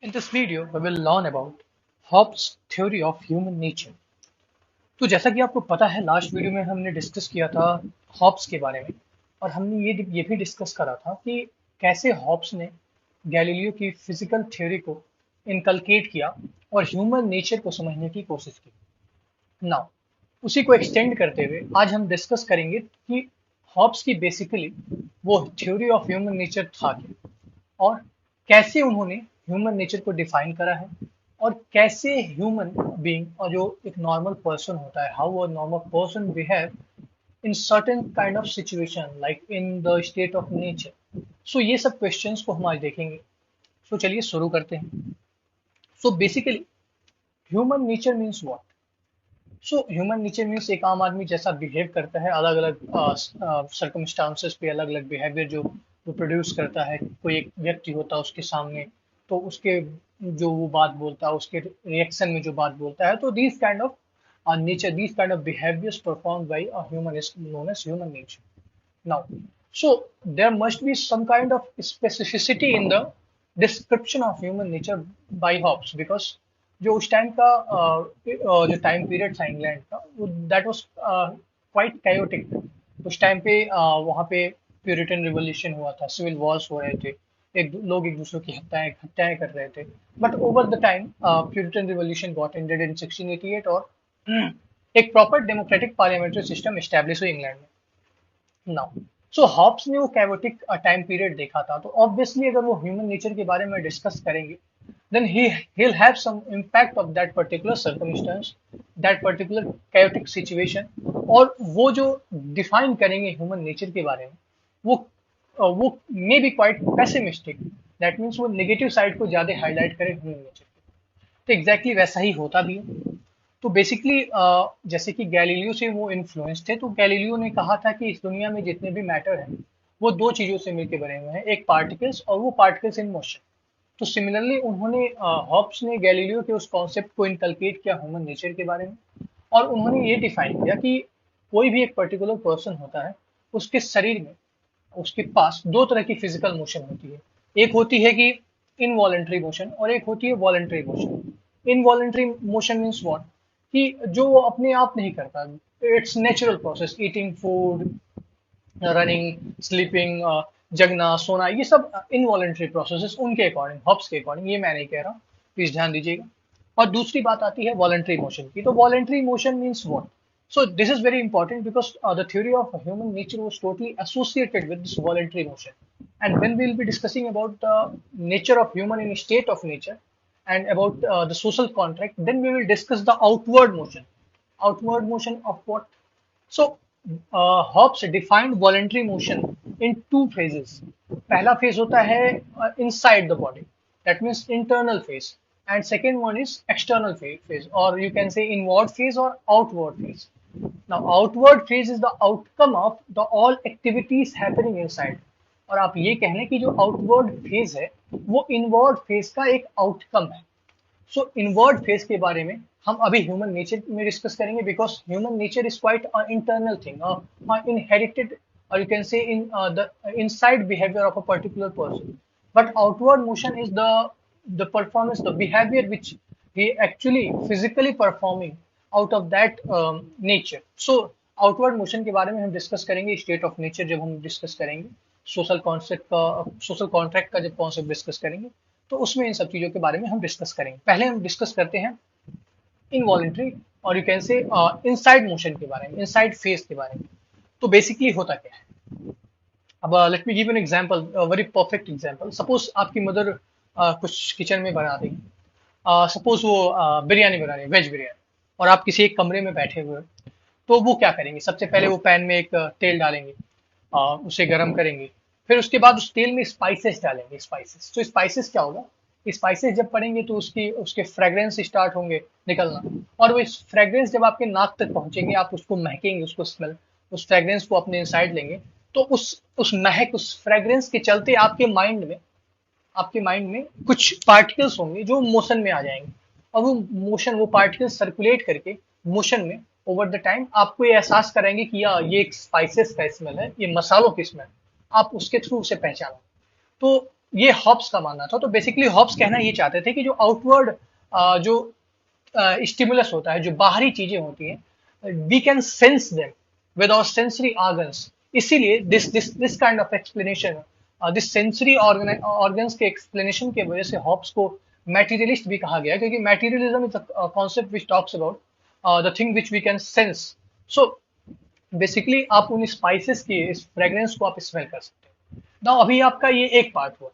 In this video, we will learn about Hobbes' theory of human nature. तो जैसा कि आपको पता है लास्ट वीडियो में हमने डिस्कस किया था हॉब्स के बारे में और हमने ये भी डिस्कस करा था कि कैसे हॉब्स ने गैलीलियो की फिजिकल थ्योरी को इनकलकेट किया और ह्यूमन नेचर को समझने की कोशिश की। नाउ उसी को एक्सटेंड करते हुए आज हम डिस्कस करेंगे कि हॉब्स की बेसिकली वो थ्योरी ऑफ ह्यूमन नेचर था क्या और कैसे उन्होंने ह्यूमन नेचर को डिफाइन करा है और कैसे ह्यूमन बीइंग और जो एक नॉर्मल पर्सन होता है how a normal person behave in certain kind of situation like in the state of nature. So ये सब क्वेश्चंस को हम आज देखेंगे। सो चलिए शुरू करते हैं। So basically human nature means what? So human nature means एक आम आदमी जैसा बिहेव करता है अलग अलग सर्कमस्टांसेस पे अलग अलग बिहेवियर जो वो प्रोड्यूस करता है। कोई एक व्यक्ति होता है उसके सामने तो उसके जो वो बात बोलता है उसके रिएक्शन में जो बात बोलता है तो these kind of nature these kind of behaviours perform by a human is known as human nature. Now so there must be some kind of specificity in the description of human nature by Hobbes because जो उस time का जो time period था England का वो that was quite chaotic। उस time पे वहाँ पे प्यूरिटन रिवॉल्यूशन हुआ था, सिविल वॉर्स हो रहे थे, लोग एक दूसरे की हत्याएं कर रहे थे। But over the time Puritan revolution got ended in 1688 और एक proper democratic parliamentary system establish हुई इंग्लैंड में। नाउ सो हॉब्स ने वो कैवोटिक टाइम पीरियड देखा था तो ऑब्वियसली अगर वो ह्यूमन नेचर के बारे में डिस्कस करेंगे then he'll have some impact of that particular circumstance, that particular chaotic situation। और वो जो डिफाइन करेंगे ह्यूमन नेचर के बारे में वो वो may be quite pessimistic. That means वो नेगेटिव साइड को ज्यादा हाईलाइट करे ह्यूमन नेचर के। तो एग्जैक्टली वैसा ही होता भी है। तो बेसिकली जैसे कि गैलीलियो से वो इन्फ्लुएंस थे तो गैलीलियो ने कहा था कि इस दुनिया में जितने भी मैटर हैं वो दो चीजों से मिलकर बने हुए हैं, एक पार्टिकल्स और वो पार्टिकल्स इन मोशन। तो सिमिलरली उन्होंने हॉब्स ने गैलीलियो के उस कॉन्सेप्ट को इनकलकेट किया ह्यूमन नेचर के बारे में और उन्होंने ये डिफाइन किया कि कोई भी एक पर्टिकुलर पर्सन होता है उसके शरीर में उसके पास दो तरह की फिजिकल मोशन होती है। एक होती है कि इनवॉलेंट्री मोशन और एक होती है voluntary motion. Involuntary motion means what? कि जो वो अपने आप नहीं करता, it's natural process, eating food, running, sleeping, जगना, सोना, ये सब इनवॉलेंट्री प्रोसेसेस उनके अकॉर्डिंग, हॉब्स के अकॉर्डिंग। ये मैं नहीं कह रहा, प्लीज ध्यान दीजिएगा। और दूसरी बात आती है वॉलेंट्री मोशन की। तो voluntary motion means what? So this is very important because the theory of human nature was totally associated with this voluntary motion. And when we will be discussing about the nature of human in a state of nature and about the social contract, then we will discuss the outward motion. Outward motion of what? So Hobbes defined voluntary motion in two phases. पहला phase होता है inside the body, that means internal phase, and second one is external phase, or you can say inward phase or outward phase. Now outward phase is the outcome of the all activities happening inside। और आप ये कह लें कि जो outward phase है वो inward phase का एक आउटकम है। सो इनवर्ड फेज के बारे में हम अभी ह्यूमन नेचर में डिस्कस करेंगे because human nature is quite internal thing, inherited, or you can say in the inside behavior of a particular person। But outward motion is the performance, the behavior which he actually physically performing out of that nature। So outward motion के बारे में हम discuss करेंगे state of nature जब हम discuss करेंगे, social concept का, social contract का जब कॉन्सेप्ट डिस्कस करेंगे तो उसमें इन सब चीजों के बारे में हम डिस्कस करेंगे। पहले हम डिस्कस करते हैं इनवॉलेंट्री और you can say inside motion के बारे में, इनसाइड फेज के बारे में। तो बेसिकली होता क्या है? अब let me give an example, very perfect example. Suppose आपकी मदर कुछ किचन में बना रही है, सपोज वो बिरयानी बना रही है, वेज बिरयानी, और आप किसी एक कमरे में बैठे हुए हो। तो वो क्या करेंगे? सबसे पहले वो पैन में एक तेल डालेंगे, उसे गर्म करेंगे, फिर उसके बाद उस तेल में स्पाइसेस डालेंगे। स्पाइसेस, तो स्पाइसेस क्या होगा? स्पाइसेस जब पड़ेंगे तो उसकी उसके फ्रेग्रेंस स्टार्ट होंगे निकलना, और वो फ्रेग्रेंस जब आपके नाक तक पहुंचेंगे आप उसको महकेंगे, उसको स्मेल, उस फ्रेग्रेंस को अपने इनसाइड लेंगे। तो उस महक, उस फ्रेग्रेंस के चलते आपके माइंड में कुछ पार्टिकल्स होंगे जो मोशन में आ जाएंगे, और वो मोशन, वो पार्टिकल्स सर्कुलेट करके मोशन में ओवर द टाइम आपको ये एहसास कराएंगे कि ये एक स्पाइसेस का स्मेल है, ये मसालों की स्मेल। आप उसके थ्रू उसे पहचानो। तो ये हॉब्स का मानना था। तो बेसिकली हॉब्स कहना ये चाहते थे कि जो आउटवर्ड जो स्टिमुलस होता है, जो बाहरी चीजें होती हैं, we can sense them with our sensory organs. इसीलिए this kind of explanation, this sensory organs के एक्सप्लेनेशन के वजह से हॉब्स को मैटीरियलिस्ट भी कहा गया, क्योंकि materialism is a concept which talks about the thing which we can sense. So basically आप उन स्पाइसेस की इस फ्रेग्रेंस को आप स्मेल कर सकते हैं ना। अभी आपका ये एक पार्ट हुआ।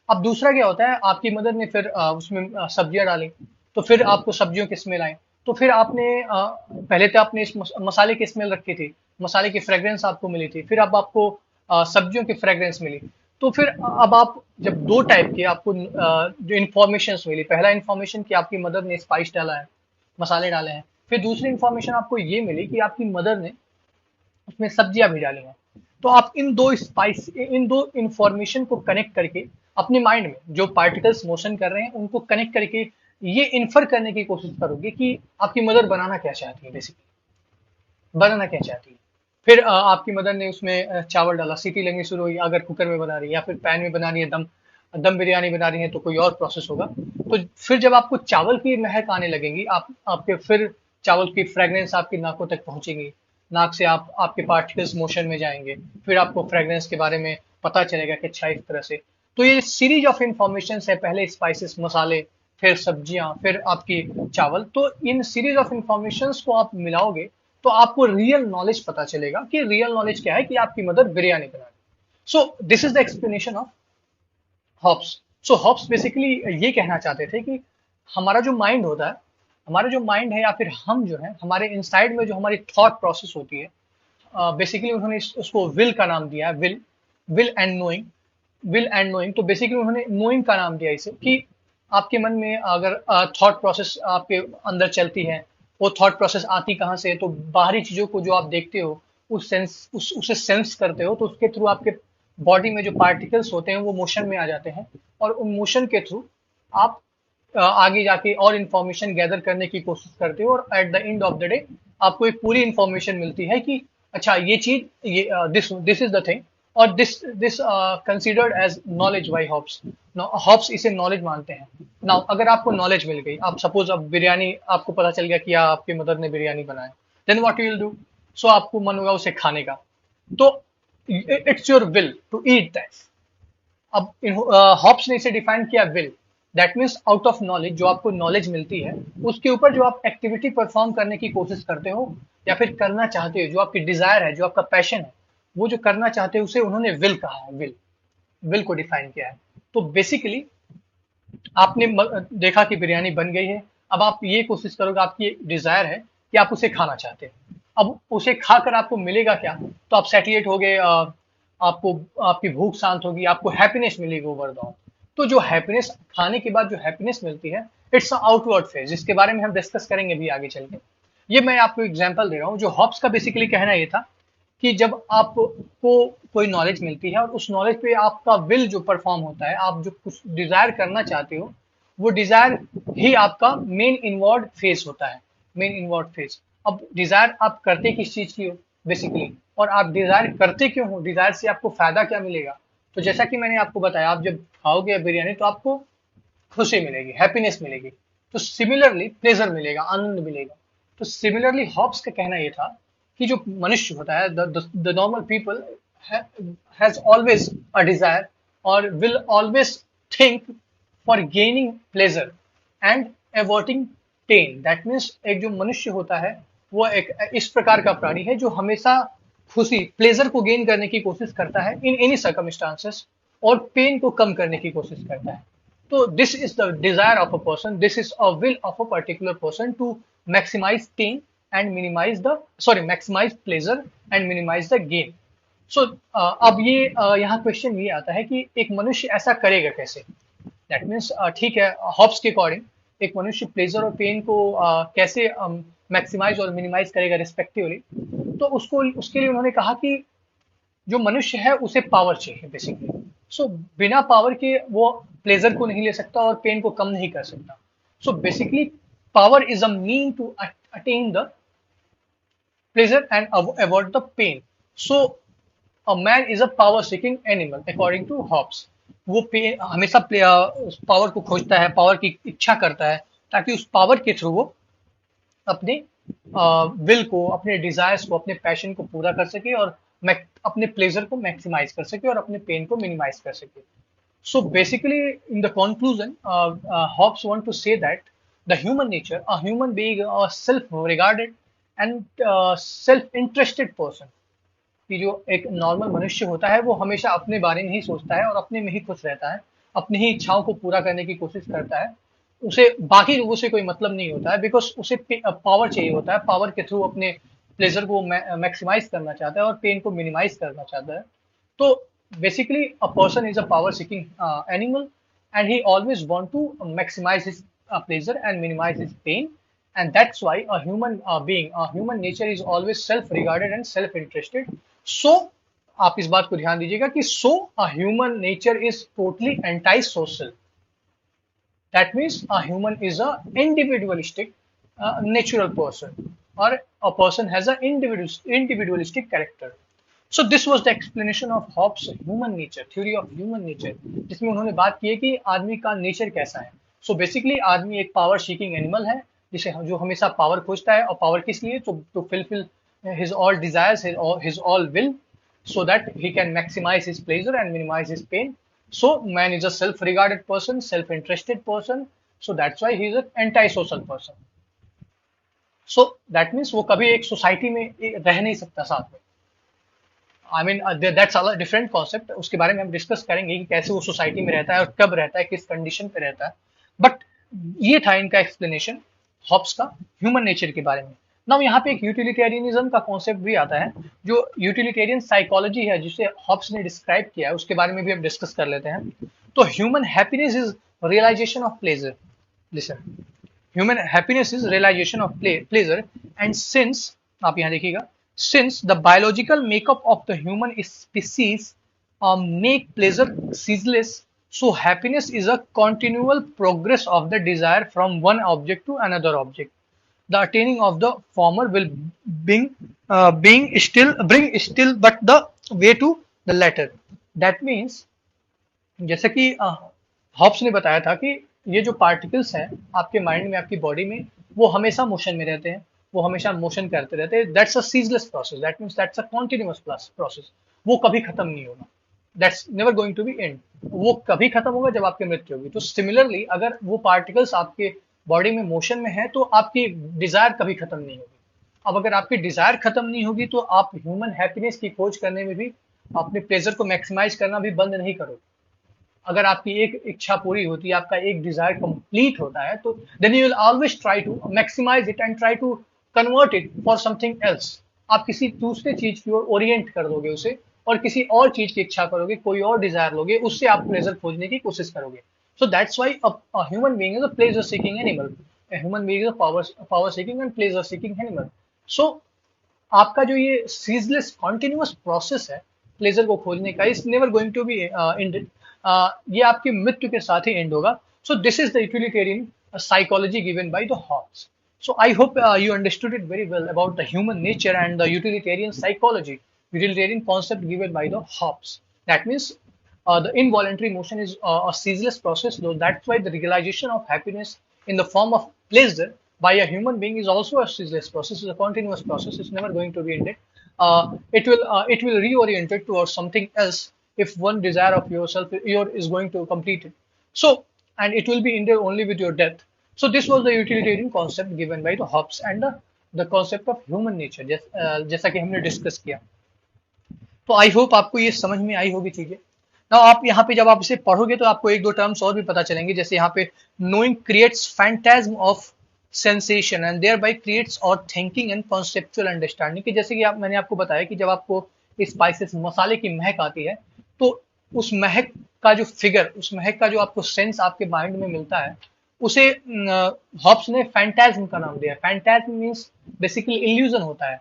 अब दूसरा क्या होता है, आपकी मदर ने फिर उसमें सब्जियां डाली, तो फिर आपको सब्जियों की स्मेल आई। तो फिर आपने पहले तो आपने इस मसाले की स्मेल रखी थी, मसाले की फ्रेग्रेंस आपको मिली थी, फिर अब आपको सब्जियों की फ्रेग्रेंस मिली। तो फिर अब आप जब दो टाइप की आपको जो इन्फॉर्मेशन मिली, पहला इन्फॉर्मेशन कि आपकी मदर ने स्पाइस डाला है, मसाले डाले हैं। फिर दूसरी इन्फॉर्मेशन आपको ये मिली कि आपकी मदर ने उसमें सब्जियां भी डाली हैं। तो आप इन दो इंफॉर्मेशन को कनेक्ट करके अपने माइंड में जो पार्टिकल्स मोशन कर रहे हैं उनको कनेक्ट करके ये इन्फर करने की कोशिश करोगे कि आपकी मदर बनाना क्या चाहती है, बेसिकली बनाना क्या चाहती है। फिर आपकी मदर ने उसमें चावल डाला, सीटी लगनी शुरू हुई, अगर कुकर में बना रही है या फिर पैन में बना रही है, दम दम बिरयानी बना रही है तो कोई और प्रोसेस होगा। तो फिर जब आपको चावल की महक आने लगेंगी, आपके फिर चावल की फ्रेग्रेंस आपकी नाकों तक पहुंचेगी, नाक से आप आपके पार्टिकल्स मोशन में जाएंगे, फिर आपको फ्रेग्रेंस के बारे में पता चलेगा कि अच्छा इस तरह से। तो ये सीरीज ऑफ इंफॉर्मेशन है, पहले स्पाइसेस मसाले, फिर सब्जियां, फिर आपकी चावल। तो इन सीरीज ऑफ इंफॉर्मेशन को आप मिलाओगे तो आपको रियल नॉलेज पता चलेगा कि रियल नॉलेज क्या है, कि आपकी मदर बिरयानी बना रही। So this is the explanation of Hobbes. So Hobbes basically ये कहना चाहते थे कि हमारा जो माइंड होता है, हमारा जो माइंड है या फिर हम जो है, हमारे इनसाइड में जो हमारी थॉट प्रोसेस होती है, बेसिकली उन्होंने उसको विल का नाम दिया है। Will and knowing, will and knowing. तो बेसिकली उन्होंने नोइंग का नाम दिया इसे, कि आपके मन में अगर थॉट प्रोसेस आपके अंदर चलती है, वो थॉट प्रोसेस आती कहाँ से है, तो बाहरी चीजों को जो आप देखते हो, उसे सेंस करते हो, तो उसके थ्रू आपके बॉडी में जो पार्टिकल्स होते हैं वो मोशन में आ जाते हैं, और उन मोशन के थ्रू आप आगे जाके और इंफॉर्मेशन गैदर करने की कोशिश करते हो, और at the end of the day आपको एक पूरी इंफॉर्मेशन मिलती है कि अच्छा ये चीज, ये this this is the thing, और this considered as knowledge by Hobbes. Hobbes इसे नॉलेज मानते हैं। नाउ अगर आपको नॉलेज मिल गई, आप सपोज अब बिरयानी आपको पता चल गया कि आपकी मदर ने बिरयानी बनाया, then what you will do? So आपको मन होगा उसे खाने का। तो it's your will to eat that. अब हॉब्स ने इसे डिफाइन किया will, that means out of knowledge, जो आपको नॉलेज मिलती है उसके ऊपर जो आप एक्टिविटी परफॉर्म करने की कोशिश करते हो या फिर करना चाहते हो, जो आपकी डिजायर है, जो आपका पैशन है, वो जो करना चाहते हो उसे उन्होंने विल कहा है। विल को डिफाइन किया है। तो बेसिकली आपने देखा कि बिरयानी बन गई है, अब आप ये कोशिश करोगे, आपकी डिजायर है कि आप उसे खाना चाहते हैं। अब उसे खाकर आपको मिलेगा क्या? तो आप सेटिएट हो गए, आपको आपकी भूख शांत होगी, आपको हैप्पीनेस मिलेगी ओवर द ऑल। तो जो हैप्पीनेस, खाने के बाद जो हैप्पीनेस मिलती है, इट्स अ आउटवर्ड फेज, जिसके बारे में हम डिस्कस करेंगे भी आगे चल के। ये मैं आपको एग्जांपल दे रहा हूँ। जो हॉब्स का बेसिकली कहना ये था कि जब आपको कोई नॉलेज मिलती है और उस नॉलेज पे आपका विल जो परफॉर्म होता है, आप जो कुछ डिजायर करना चाहते हो, वो डिजायर ही आपका मेन इनवर्ड फेज होता है, मेन इनवर्ड फेज। अब डिजायर आप करते किस चीज की हो बेसिकली, और आप डिजायर करते क्यों हो, डिजायर से आपको फायदा क्या मिलेगा? तो जैसा कि मैंने आपको बताया, आप जब खाओगे बिरयानी तो आपको खुशी मिलेगी, हैप्पीनेस मिलेगी। तो सिमिलरली प्लेजर मिलेगा, आनंद मिलेगा। तो सिमिलरली हॉब्स का कहना यह था कि जो मनुष्य होता है, the normal people has always a desire और will always think for gaining pleasure and avoiding pain. That means एक जो मनुष्य होता है वो एक इस प्रकार का प्राणी है जो हमेशा खुशी, प्लेजर को गेन करने की कोशिश करता है इन एनी सर्कमस्टांसेस, और पेन को कम करने की कोशिश करता है। So this is the desire of a person. This is a will of a particular person to maximize pain and maximize pleasure and minimize the gain. So अब ये यहाँ क्वेश्चन ये आता है कि एक मनुष्य ऐसा करेगा कैसे? दैट मीन्स ठीक है, हॉब्स के अकॉर्डिंग एक मनुष्य प्लेजर और पेन को कैसे मैक्सिमाइज और मिनिमाइज करेगा रिस्पेक्टिवली। तो उसको उसके लिए उन्होंने कहा कि जो मनुष्य है उसे पावर चाहिए बेसिकली। सो बिना पावर के वो प्लेजर को नहीं ले सकता और पेन को कम नहीं कर सकता। So basically power is a mean to attain the pleasure and avoid the pain. So a man is a power seeking animal according to Hobbes. वो हमेशा उस पावर को खोजता है, पावर की इच्छा करता है, ताकि उस पावर के थ्रू वो अपने विल को, अपने डिजायर्स को, अपने पैशन को पूरा कर सके और अपने प्लेजर को मैक्सिमाइज कर सके और अपने पेन को मिनिमाइज कर सके. So basically, in the conclusion, Hobbes want to say that the human nature, a human being, a self-regarded and self-interested person, कि जो एक नॉर्मल मनुष्य होता है वो हमेशा अपने बारे में ही सोचता है और अपने में ही खुश रहता है, अपनी ही इच्छाओं को पूरा करने की कोशिश करता है, उसे बाकी लोगों से कोई मतलब नहीं होता है, बिकॉज उसे पावर चाहिए होता है, पावर के थ्रू अपने प्लेजर को मैक्सिमाइज करना चाहता है और पेन को मिनिमाइज करना चाहता है. तो basically a person is a power seeking animal, and he always want to maximize his pleasure and minimize his pain, and that's why a human being, a human nature is always self regarded and self interested. So आप इस बात को ध्यान दीजिएगा कि so a human nature is totally anti social. That means a human is a individualistic natural person, or a person has an individualistic character. So this was the explanation of Hobbes' human nature, theory of human nature, जिसमें उन्होंने बात की है कि आदमी का nature कैसा है. So basically आदमी एक पावर सीकिंग एनिमल है, जिसे जो हमेशा पावर खोजता है, और पावर किस लिए, to fulfill his all desires, his all will, so that he can maximize his pleasure and minimize his pain. So man is a self-regarded person, self-interested person. So that's why he is an anti-social person. So that means वो कभी एक society में रह नहीं सकता साथ में. I mean that's a different concept, उसके बारे में हम डिस्कस करेंगे कि कैसे वो सोसाइटी में रहता है और कब रहता है, किस कंडीशन पे रहता है. बट ये था इनका एक्सप्लेनेशन हॉब्स का ह्यूमन नेचर के बारे में. नाउ यहाँ पे एक यूटिलिटेरियनिज्म का कॉन्सेप्ट भी आता है, जो यूटिलिटेरियन साइकोलॉजी है जिसे हॉब्स ने डिस्क्राइब किया है, उसके बारे में भी हम डिस्कस कर लेते हैं. तो human happiness is realisation of pleasure. Listen, human happiness is realisation of pleasure, and since, आप यहाँ देखिएगा, since the biological makeup of the human species make pleasure ceaseless, so happiness is a continual progress of the desire from one object to another object. The attaining of the former will bring still but the way to the latter. That means, जैसे कि Hobbs ने बताया था कि ये जो particles हैं आपके माइंड में, आपकी बॉडी में, वो हमेशा मोशन में रहते हैं, वो हमेशा मोशन करते रहते हैं. That's a ceaseless process, that means that's a continuous process. वो कभी खत्म नहीं होगा, that's never going to be end. वो कभी खत्म होगा जब आपकी मृत्यु होगी. तो सिमिलरली अगर वो पार्टिकल्स आपके बॉडी में मोशन में है तो आपकी डिजायर कभी खत्म नहीं होगी. अब अगर आपकी डिजायर खत्म नहीं होगी तो आप ह्यूमन हैप्पीनेस की खोज करने में भी, अपने प्लेजर को मैक्सिमाइज करना भी बंद नहीं करोगे. अगर आपकी एक इच्छा पूरी होती है, आपका एक डिजायर कंप्लीट होता है, तो then you will always try to maximise it and try to convert it for something else. आप किसी दूसरे चीज की ओर ओरिएंट कर दोगे उसे, और किसी और चीज की इच्छा करोगे, कोई और डिजायर लोगे, उससे आप प्लेजर खोजने की कोशिश करोगे. So that's why a human being is a pleasure seeking animal. A human being is a power seeking and pleasure seeking animal. So आपका जो ये सीजलेस कॉन्टिन्यूअस प्रोसेस है प्लेजर को खोजने का, is never going to be ended. ये आपकी मृत्यु के साथ ही एंड होगा. So this is the utilitarian psychology given by the Hobbes. So I hope you understood it very well about the human nature and the utilitarian psychology, utilitarian concept given by the Hobbes. That means the involuntary motion is a ceaseless process, though that's why the realization of happiness in the form of pleasure by a human being is also a ceaseless process, is a continuous process. It's never going to be ended. It will reorient it towards something else if one desire of yourself is going to complete it. So, and it will be ended only with your death. So this was the utilitarian concept given by the Hobbes and the concept of human nature, जैसा कि हमने discuss किया. तो I hope आपको ये समझ में आई होगी चीजें. ना आप यहाँ पे जब आप इसे पढ़ोगे तो आपको एक दो टर्म्स और भी पता चलेंगे, जैसे यहाँ पे knowing creates phantasm of sensation and thereby creates और थिंकिंग एंड कॉन्सेप्चुअल अंडरस्टैंडिंग. कि जैसे कि मैंने आपको बताया कि जब आपको स्पाइसेस, मसाले की महक आती है, तो उस महक का जो फिगर, उस महक का जो आपको सेंस आपके माइंड में मिलता है, उसे हॉब्स ने फैंटाज्म का नाम दिया. फैंटाज्म मींस बेसिकली इल्यूजन होता है.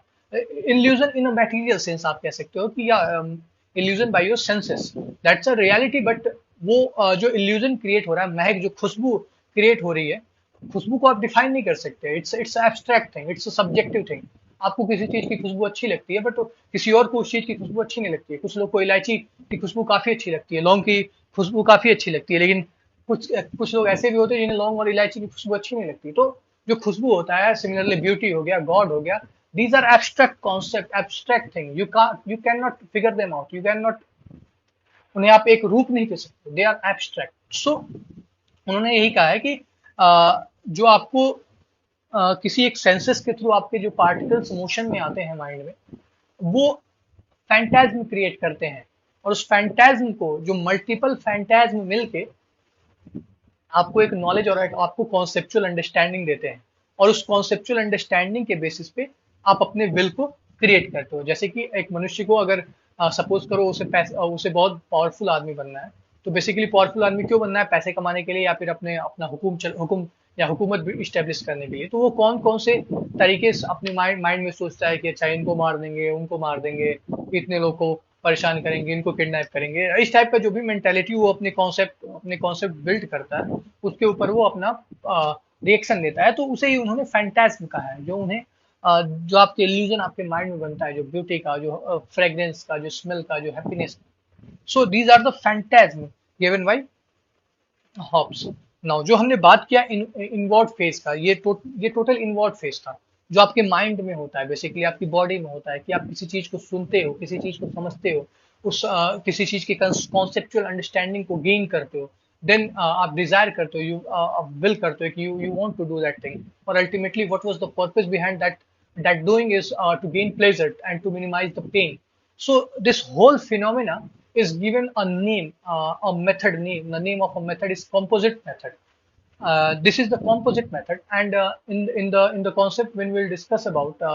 Illusion in a material sense आप कह सकते हो कि, या illusion by your senses, that's a reality. But वो जो इल्यूजन क्रिएट हो रहा है, महक, जो खुशबू क्रिएट हो रही है, खुशबू को आप डिफाइन नहीं कर सकते. It's abstract thing, it's a subjective thing. आपको किसी चीज की खुशबू अच्छी लगती है, बट किसी और को उस चीज की खुशबू अच्छी नहीं लगती है. कुछ लोग को इलायची की खुशबू काफी अच्छी लगती है, लौंग की खुशबू काफी अच्छी लगती है, लेकिन कुछ कुछ लोग ऐसे भी होते हैं जिन्हें लौंग और इलायची की खुशबू अच्छी नहीं लगती। तो जो खुशबू होता है, सिमिलरली ब्यूटी हो गया, गॉड हो गया, these are abstract concept, abstract thing, you can not figure them out, you can not, उन्हें आप एक रूप नहीं दे सकते, दे आर एब्स्ट्रैक्ट। सो उन्होंने यही कहा है कि जो आपको किसी एक सेंसेस के थ्रू आपके जो पार्टिकल्स मोशन में आते हैं माइंड में, वो फैंटाज्म क्रिएट करते हैं, और उस फैंटाज्म को जो मल्टीपल फैंटाज्म मिलके आपको एक नॉलेज और एक आपको कॉन्सेप्चुअल अंडरस्टैंडिंग देते हैं, और उस कॉन्सेप्चुअल अंडरस्टैंडिंग के बेसिस पे आप अपने विल को क्रिएट करते हो। जैसे कि एक मनुष्य को अगर सपोज करो उसे बहुत पावरफुल आदमी बनना है, तो बेसिकली पावरफुल आदमी क्यों बनना है? पैसे कमाने के लिए, या फिर अपने अपना हुकुम या हुकूमत भी इस्टेब्लिश करने के लिए। तो वो कौन कौन से तरीके से अपने माइंड माइंड में सोचता है कि अच्छा इनको मार देंगे, उनको मार देंगे, इतने लोग को परेशान करेंगे, इनको किडनैप करेंगे, इस टाइप का जो भी मेंटेलिटी वो अपने कॉन्सेप्ट बिल्ड करता है, उसके ऊपर वो अपना रिएक्शन देता है। तो उसे ही उन्होंने फैंटास्म कहा है, जो उन्हें जो आपके इल्यूजन आपके माइंड में बनता है, जो ब्यूटी का, जो फ्रेग्रेंस का, जो स्मेल का, जो happiness. So these are the phantasm given by Hobbes. Now जो हमने बात किया इनवर्ड फेज का, ये टोटल इनवर्ड फेज था, जो आपके माइंड में होता है, बेसिकली आपकी बॉडी में होता है, कि आप किसी चीज को सुनते हो, किसी चीज को समझते हो, किसी चीज की कॉन्सेप्चुअल अंडरस्टैंडिंग को गेन करते हो, देन आप डिजायर करते हो, यू विल करते हो कि you want to do that thing, और ultimately what was the purpose behind that doing is to gain pleasure and to minimize the pain. So this whole phenomena is given a name, a method name. The name of a method is composite method. This is the composite method, and in the concept when we'll discuss about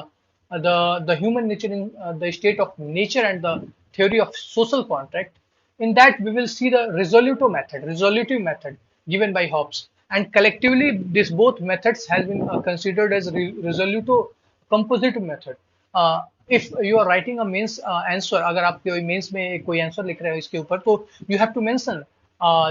the human nature in the state of nature and the theory of social contract, in that we will see the resolutive method given by Hobbes, and collectively these both methods has been considered as resolutive composite method. If you are writing a mains answer, अगर आप कोई mains में कोई answer लिख रहे हो इसके ऊपर, तो you have to mention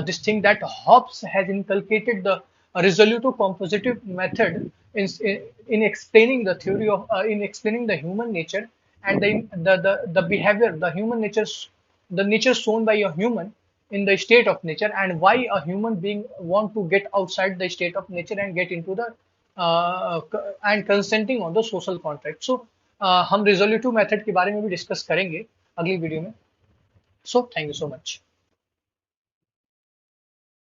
this thing that Hobbes has inculcated the resolutive compositive method in explaining the theory of in explaining the human nature and the behavior, the human nature, the nature shown by a human in the state of nature, and why a human being want to get outside the state of nature and get into the and consenting on the social contract. So हम रिजोल्यूटिव method के बारे में भी discuss करेंगे अगली video में। So thank you so much.